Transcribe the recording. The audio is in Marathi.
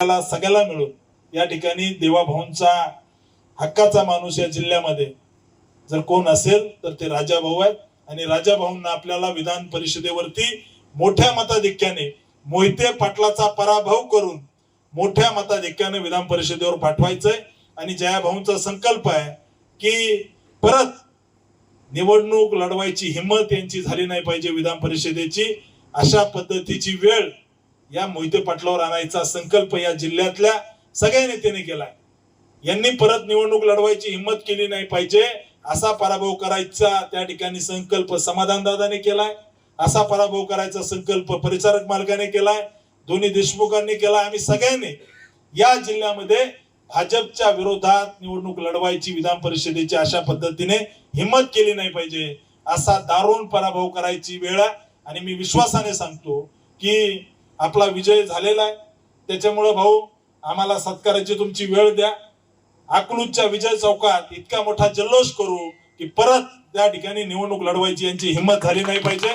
सगळ्याला मिळून या ठिकाणी देवाभाऊंचा हक्काचा माणूस या जिल्ह्यामध्ये जर कोण असेल तर ते राजाभाऊ आहेत। आणि राजाभाऊंना आपल्याला विधान परिषदेवरती मोठ्या मताधिक्याने मोहिते पाटलाचा पराभव करून मोठ्या मताधिक्याने विधान परिषदेवर पाठवायचंय। आणि जयाभाऊंचा संकल्प आहे की परत निवडणूक लढवायची हिम्मत यांची झाली नाही पाहिजे विधान परिषदेची। अशा पद्धतीची वेळ या मोहिते पाटलावर आणायचा संकल्प या जिल्ह्यातल्या सगळ्या नेत्यांनी केलाय। यांनी परत निवडणूक लढवायची हिम्मत केली नाही पाहिजे, असा पराभव करायचा त्या ठिकाणी संकल्प समाधान दादाने केलाय। असा पराभव करायचा संकल्प परिचारक मालकाने केलाय, दोन्ही देशमुखांनी केलाय। आम्ही सगळ्यांनी या जिल्ह्यामध्ये भाजपच्या विरोधात निवडणूक लढवायची विधान परिषदेची अशा पद्धतीने हिम्मत केली नाही पाहिजे, असा दारुण पराभव करायची वेळ आहे। आणि मी विश्वासाने सांगतो की आपला विजय झालेला आहे। त्याच्यामुळे भाऊ आम्हाला सत्काराची तुमची वेळ द्या। अकलूजच्या विजय चौकात इतका मोठा जल्लोष करू की परत त्या ठिकाणी निवडणूक लढवायची यांची हिम्मत झाली नाही पाहिजे।